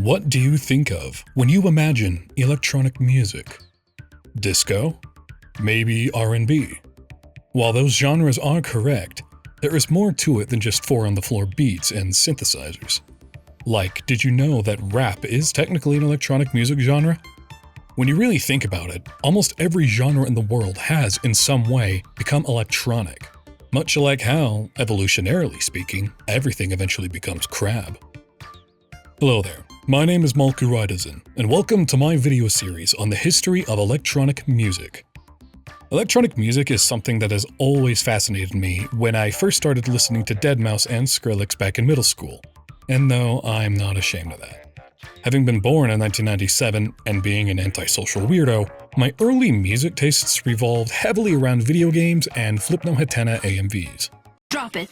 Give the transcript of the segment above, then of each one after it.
What do you think of when you imagine electronic music? Disco? Maybe R&B? While those genres are correct, there is more to it than just four-on-the-floor beats and synthesizers. Like, did you know that rap is technically an electronic music genre? When you really think about it, almost every genre in the world has, in some way, become electronic. Much like how, evolutionarily speaking, everything eventually becomes crab. Hello there, my name is Malkuridazin, and welcome to my video series on the history of electronic music. Electronic music is something that has always fascinated me when I first started listening to deadmau5 and Skrillex back in middle school, and no, I'm not ashamed of that. Having been born in 1997 and being an antisocial weirdo, my early music tastes revolved heavily around video games and Flipno Hatena AMVs. Drop it.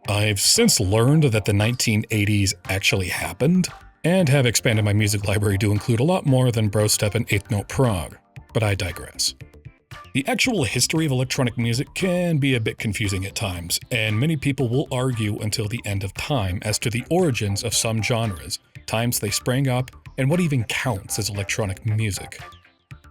I've since learned that the 1980s actually happened, and have expanded my music library to include a lot more than Brostep and 8th Note Prog, but I digress. The actual history of electronic music can be a bit confusing at times, and many people will argue until the end of time as to the origins of some genres, times they sprang up, and what even counts as electronic music.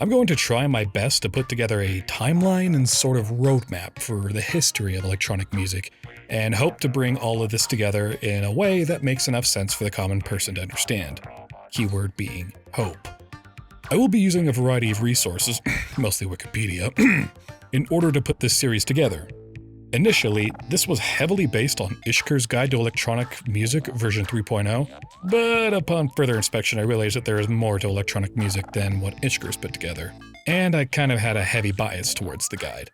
I'm going to try my best to put together a timeline and sort of roadmap for the history of electronic music, and hope to bring all of this together in a way that makes enough sense for the common person to understand. Keyword being hope. I will be using a variety of resources, mostly Wikipedia, in order to put this series together. Initially, this was heavily based on Ishkur's Guide to Electronic Music version 3.0, but upon further inspection I realized that there is more to electronic music than what Ishkur's put together, and I kind of had a heavy bias towards the guide.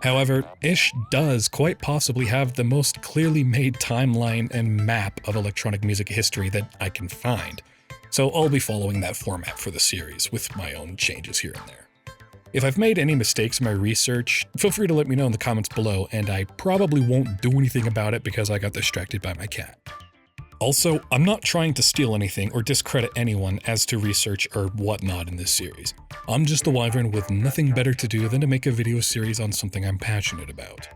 However, Ish does quite possibly have the most clearly made timeline and map of electronic music history that I can find, so I'll be following that format for the series, with my own changes here and there. If I've made any mistakes in my research, feel free to let me know in the comments below, and I probably won't do anything about it because I got distracted by my cat. Also, I'm not trying to steal anything or discredit anyone as to research or whatnot in this series. I'm just a wyvern with nothing better to do than to make a video series on something I'm passionate about.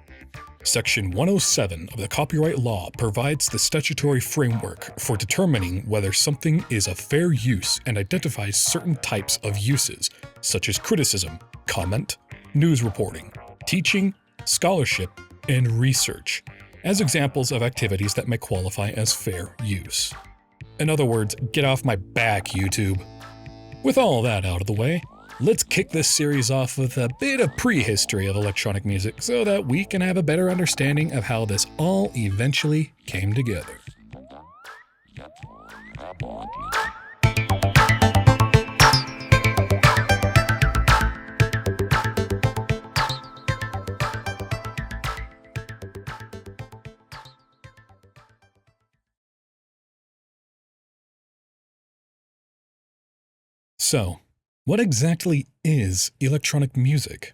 Section 107 of the copyright law provides the statutory framework for determining whether something is a fair use and identifies certain types of uses, such as criticism, comment, news reporting, teaching, scholarship, and research, as examples of activities that may qualify as fair use. In other words, get off my back, YouTube. With all that out of the way, let's kick this series off with a bit of prehistory of electronic music so that we can have a better understanding of how this all eventually came together. So, what exactly is electronic music?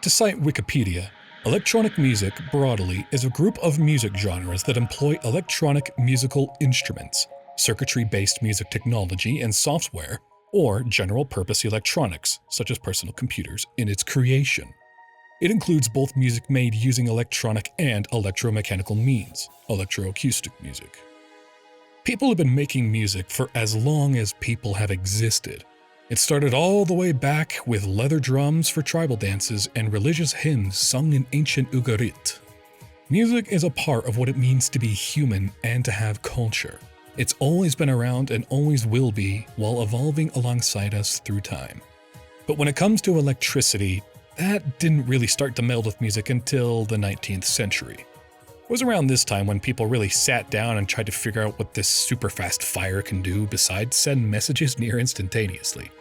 To cite Wikipedia, electronic music, broadly, is a group of music genres that employ electronic musical instruments, circuitry-based music technology and software, or general-purpose electronics, such as personal computers, in its creation. It includes both music made using electronic and electromechanical means, electroacoustic music. People have been making music for as long as people have existed. It started all the way back with leather drums for tribal dances and religious hymns sung in ancient Ugarit. Music is a part of what it means to be human and to have culture. It's always been around and always will be, while evolving alongside us through time. But when it comes to electricity, that didn't really start to meld with music until the 19th century. It was around this time when people really sat down and tried to figure out what this super fast fire can do besides send messages near instantaneously.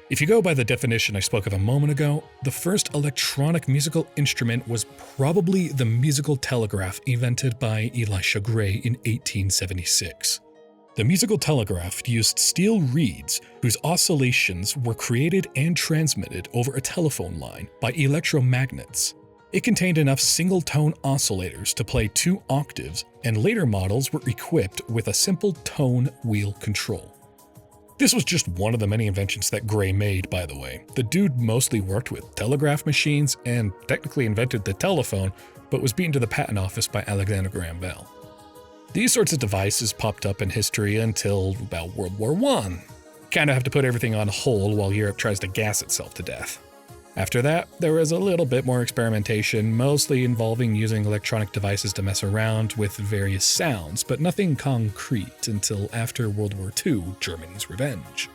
If you go by the definition I spoke of a moment ago, the first electronic musical instrument was probably the musical telegraph invented by Elisha Gray in 1876. The musical telegraph used steel reeds whose oscillations were created and transmitted over a telephone line by electromagnets. It contained enough single-tone oscillators to play 2 octaves, and later models were equipped with a simple tone wheel control. This was just one of the many inventions that Gray made, by the way. The dude mostly worked with telegraph machines and technically invented the telephone, but was beaten to the patent office by Alexander Graham Bell. These sorts of devices popped up in history until about World War I. Kinda have to put everything on hold while Europe tries to gas itself to death. After that, there was a little bit more experimentation, mostly involving using electronic devices to mess around with various sounds, but nothing concrete until after World War II, Germany's revenge.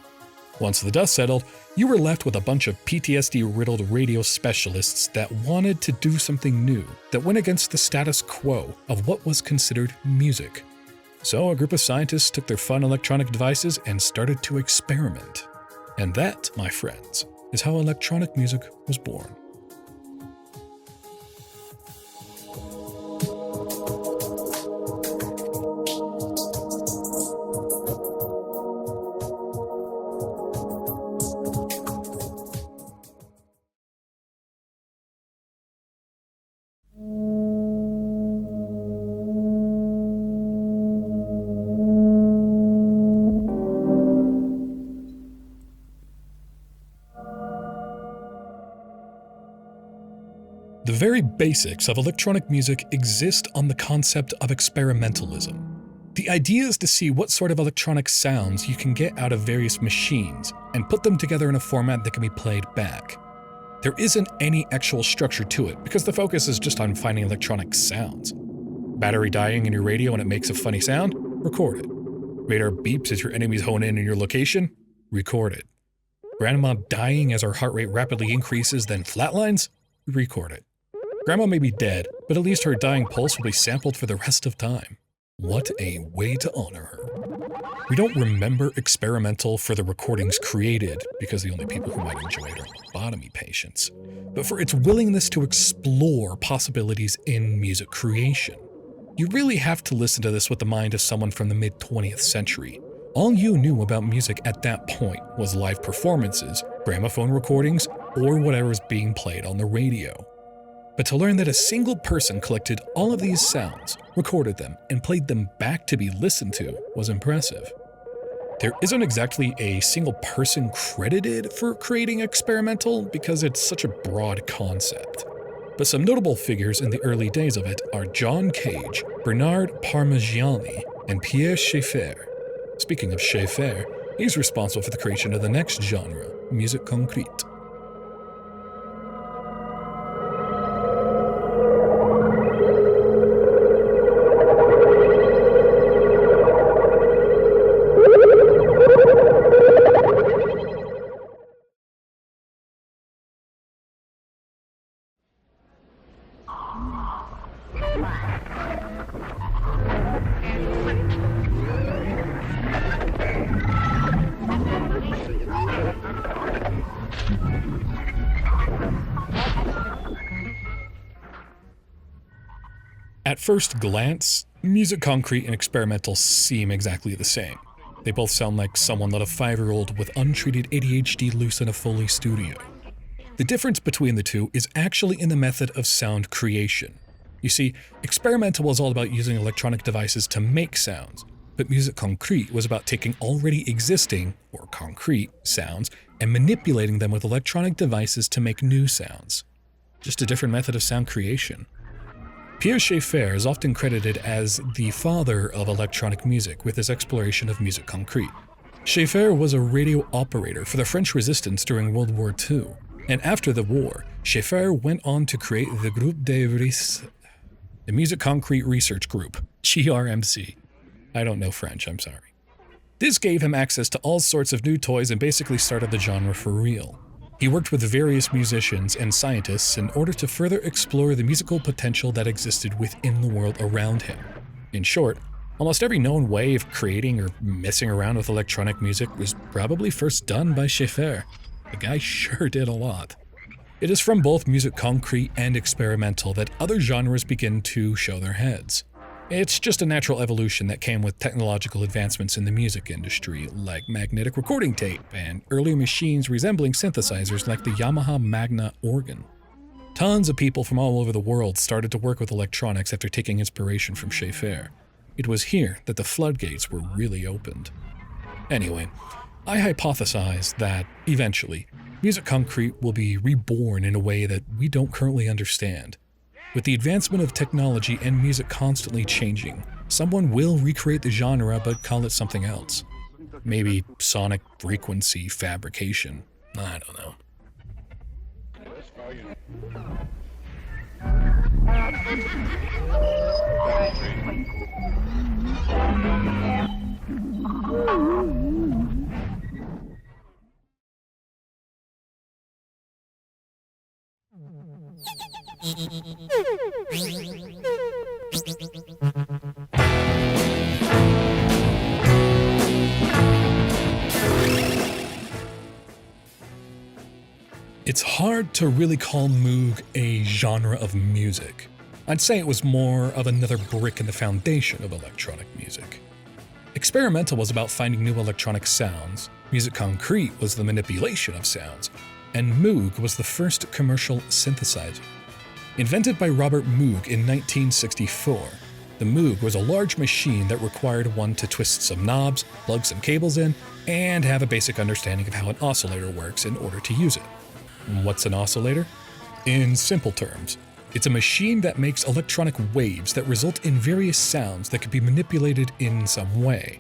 Once the dust settled, you were left with a bunch of PTSD-riddled radio specialists that wanted to do something new, that went against the status quo of what was considered music. So a group of scientists took their fun electronic devices and started to experiment. And that, my friends, is how electronic music was born. The very basics of electronic music exist on the concept of experimentalism. The idea is to see what sort of electronic sounds you can get out of various machines and put them together in a format that can be played back. There isn't any actual structure to it because the focus is just on finding electronic sounds. Battery dying in your radio and it makes a funny sound? Record it. Radar beeps as your enemies hone in on your location? Record it. Grandma dying as her heart rate rapidly increases then flatlines? Record it. Grandma may be dead, but at least her dying pulse will be sampled for the rest of time. What a way to honor her. We don't remember experimental for the recordings created, because the only people who might enjoy it are lobotomy patients, but for its willingness to explore possibilities in music creation. You really have to listen to this with the mind of someone from the mid-20th century. All you knew about music at that point was live performances, gramophone recordings, or whatever was being played on the radio. But to learn that a single person collected all of these sounds, recorded them, and played them back to be listened to was impressive. There isn't exactly a single person credited for creating experimental because it's such a broad concept. But some notable figures in the early days of it are John Cage, Bernard Parmigiani, and Pierre Schaeffer. Speaking of Schaeffer, he's responsible for the creation of the next genre, musique concrète. At first glance, musique concrète and experimental seem exactly the same. They both sound like someone let a 5-year-old with untreated ADHD loose in a Foley studio. The difference between the two is actually in the method of sound creation. You see, experimental was all about using electronic devices to make sounds, but musique concrète was about taking already existing, or concrete, sounds and manipulating them with electronic devices to make new sounds. Just a different method of sound creation. Pierre Schaeffer is often credited as the father of electronic music with his exploration of musique concrète. Schaeffer was a radio operator for the French resistance during World War II, and after the war, Schaeffer went on to create the Musique Concrète Research Group, GRMC. I don't know French, I'm sorry. This gave him access to all sorts of new toys and basically started the genre for real. He worked with various musicians and scientists in order to further explore the musical potential that existed within the world around him. In short, almost every known way of creating or messing around with electronic music was probably first done by Schaeffer. The guy sure did a lot. It is from both musique concrète and experimental that other genres begin to show their heads. It's just a natural evolution that came with technological advancements in the music industry, like magnetic recording tape and early machines resembling synthesizers like the Yamaha Magna organ. Tons of people from all over the world started to work with electronics after taking inspiration from Schaeffer. It was here that the floodgates were really opened. Anyway, I hypothesize that, eventually, music concrete will be reborn in a way that we don't currently understand. With the advancement of technology and music constantly changing, someone will recreate the genre but call it something else. Maybe sonic frequency fabrication. I don't know. It's hard to really call Moog a genre of music. I'd say it was more of another brick in the foundation of electronic music. Experimental was about finding new electronic sounds, music concrete was the manipulation of sounds, and Moog was the first commercial synthesizer. Invented by Robert Moog in 1964, the Moog was a large machine that required one to twist some knobs, plug some cables in, and have a basic understanding of how an oscillator works in order to use it. What's an oscillator? In simple terms, it's a machine that makes electronic waves that result in various sounds that can be manipulated in some way.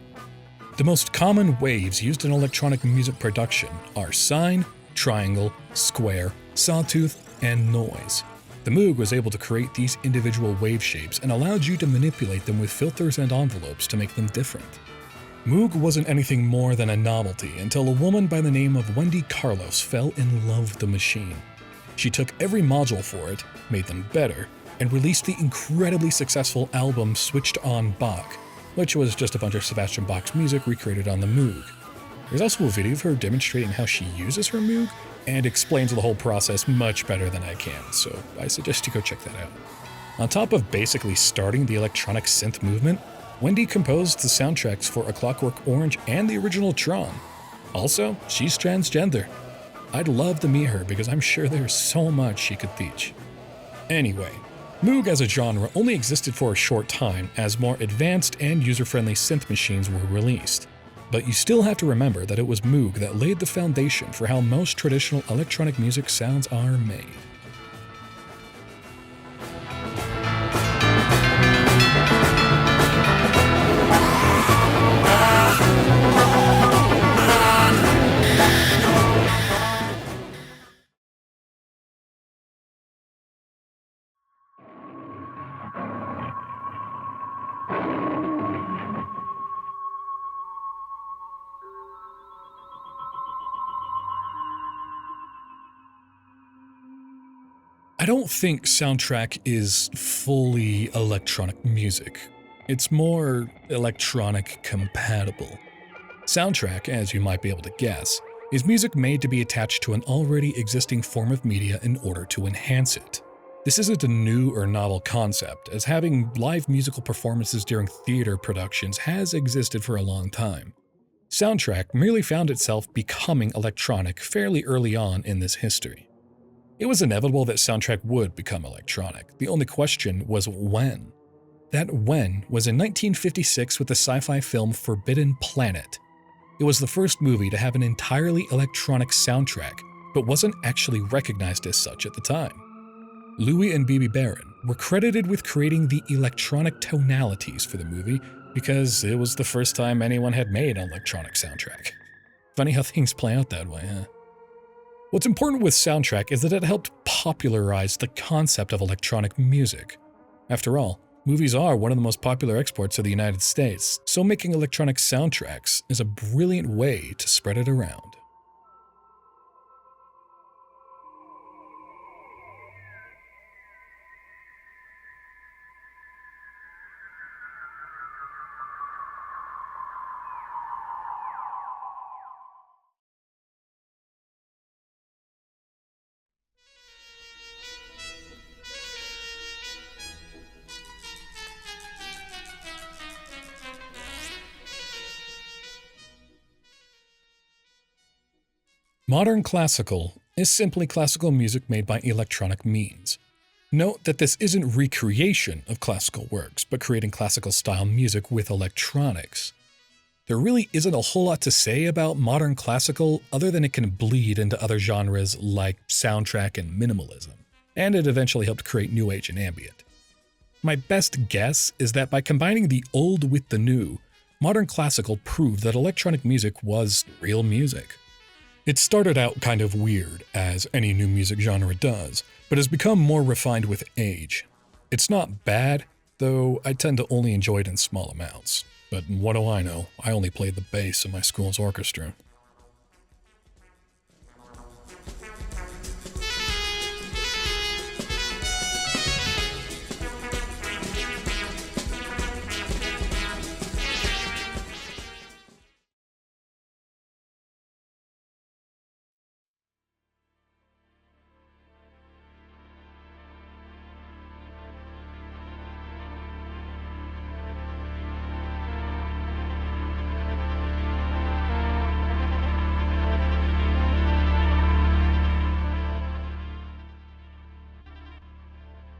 The most common waves used in electronic music production are sine, triangle, square, sawtooth, and noise. The Moog was able to create these individual wave shapes and allowed you to manipulate them with filters and envelopes to make them different. Moog wasn't anything more than a novelty until a woman by the name of Wendy Carlos fell in love with the machine. She took every module for it, made them better, and released the incredibly successful album Switched on Bach, which was just a bunch of Sebastian Bach's music recreated on the Moog. There's also a video of her demonstrating how she uses her Moog and explains the whole process much better than I can, so I suggest you go check that out. On top of basically starting the electronic synth movement, Wendy composed the soundtracks for A Clockwork Orange and the original Tron. Also, she's transgender. I'd love to meet her because I'm sure there's so much she could teach. Anyway, Moog as a genre only existed for a short time as more advanced and user-friendly synth machines were released. But you still have to remember that it was Moog that laid the foundation for how most traditional electronic music sounds are made. I don't think soundtrack is fully electronic music. It's more electronic compatible. Soundtrack, as you might be able to guess, is music made to be attached to an already existing form of media in order to enhance it. This isn't a new or novel concept, as having live musical performances during theater productions has existed for a long time. Soundtrack merely found itself becoming electronic fairly early on in this history. It was inevitable that soundtrack would become electronic. The only question was when. That when was in 1956 with the sci-fi film Forbidden Planet. It was the first movie to have an entirely electronic soundtrack, but wasn't actually recognized as such at the time. Louis and Bibi Baron were credited with creating the electronic tonalities for the movie because it was the first time anyone had made an electronic soundtrack. Funny how things play out that way, huh? What's important with soundtrack is that it helped popularize the concept of electronic music. After all, movies are one of the most popular exports of the United States, so making electronic soundtracks is a brilliant way to spread it around. Modern classical is simply classical music made by electronic means. Note that this isn't recreation of classical works, but creating classical-style music with electronics. There really isn't a whole lot to say about modern classical other than it can bleed into other genres like soundtrack and minimalism, and it eventually helped create new age and ambient. My best guess is that by combining the old with the new, modern classical proved that electronic music was real music. It started out kind of weird, as any new music genre does, but has become more refined with age. It's not bad, though I tend to only enjoy it in small amounts. But what do I know? I only played the bass in my school's orchestra.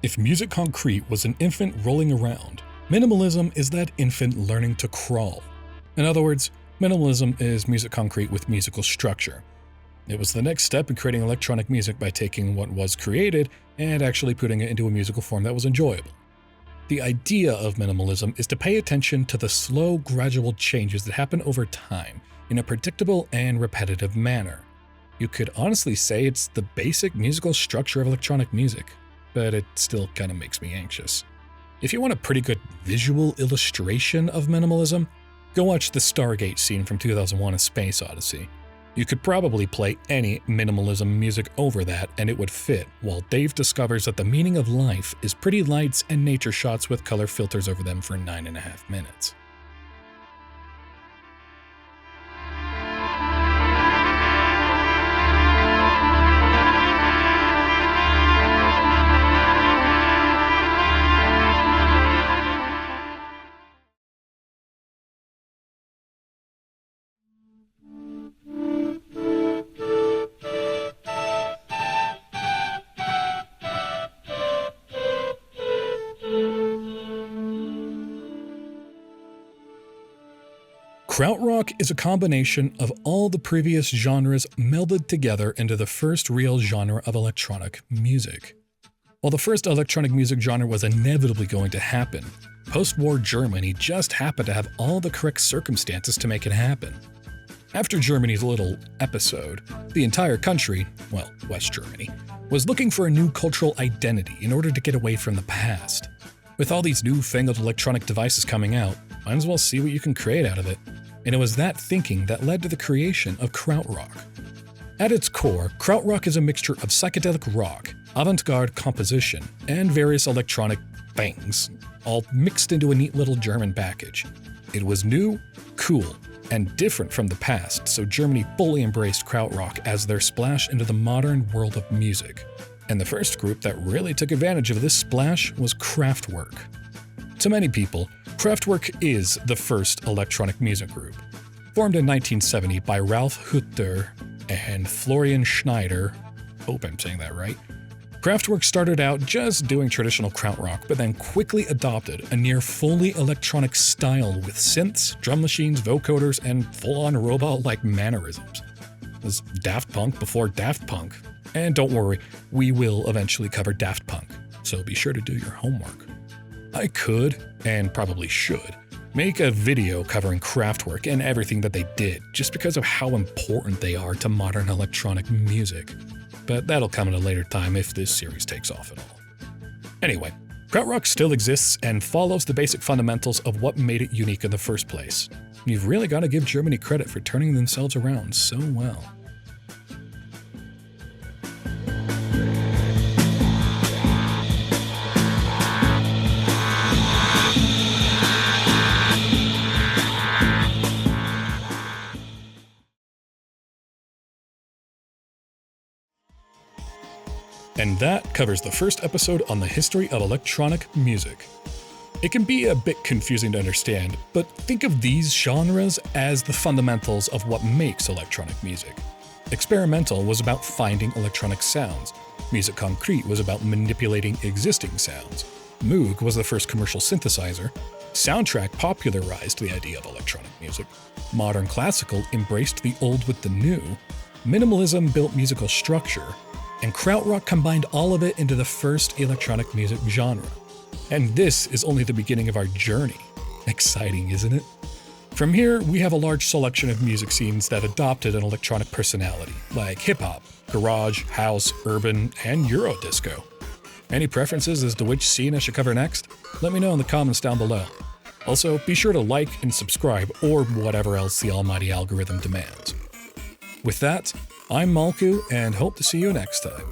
If music concrete was an infant rolling around, minimalism is that infant learning to crawl. In other words, minimalism is music concrete with musical structure. It was the next step in creating electronic music by taking what was created and actually putting it into a musical form that was enjoyable. The idea of minimalism is to pay attention to the slow, gradual changes that happen over time in a predictable and repetitive manner. You could honestly say it's the basic musical structure of electronic music, but it still kind of makes me anxious. If you want a pretty good visual illustration of minimalism, go watch the Stargate scene from 2001: A Space Odyssey. You could probably play any minimalism music over that and it would fit, while Dave discovers that the meaning of life is pretty lights and nature shots with color filters over them for 9.5 minutes. Crut Rock is a combination of all the previous genres melded together into the first real genre of electronic music. While the first electronic music genre was inevitably going to happen, post-war Germany just happened to have all the correct circumstances to make it happen. After Germany's little episode, the entire country, well, West Germany, was looking for a new cultural identity in order to get away from the past. With all these newfangled electronic devices coming out, might as well see what you can create out of it. And it was that thinking that led to the creation of Crut Rock. At its core, Crut Rock is a mixture of psychedelic rock, avant-garde composition, and various electronic things, all mixed into a neat little German package. It was new, cool, and different from the past, so Germany fully embraced Crut Rock as their splash into the modern world of music. And the first group that really took advantage of this splash was Kraftwerk. To many people, Kraftwerk is the first electronic music group. Formed in 1970 by Ralf Hütter and Florian Schneider, hope I'm saying that right, Kraftwerk started out just doing traditional krautrock, but then quickly adopted a near fully electronic style with synths, drum machines, vocoders, and full-on robot-like mannerisms. It was Daft Punk before Daft Punk. And don't worry, we will eventually cover Daft Punk, so be sure to do your homework. I could, and probably should, make a video covering Kraftwerk and everything that they did, just because of how important they are to modern electronic music. But that'll come at a later time if this series takes off at all. Anyway, Crut Rock still exists and follows the basic fundamentals of what made it unique in the first place. You've really got to give Germany credit for turning themselves around so well. And that covers the first episode on the history of electronic music. It can be a bit confusing to understand, but think of these genres as the fundamentals of what makes electronic music. Experimental was about finding electronic sounds. Music concrete was about manipulating existing sounds. Moog was the first commercial synthesizer. Soundtrack popularized the idea of electronic music. Modern classical embraced the old with the new. Minimalism built musical structure. And Crut Rock combined all of it into the first electronic music genre. And this is only the beginning of our journey. Exciting, isn't it? From here, we have a large selection of music scenes that adopted an electronic personality, like hip-hop, garage, house, urban, and Eurodisco. Any preferences as to which scene I should cover next? Let me know in the comments down below. Also, be sure to like and subscribe, or whatever else the almighty algorithm demands. With that, I'm Malku, and hope to see you next time.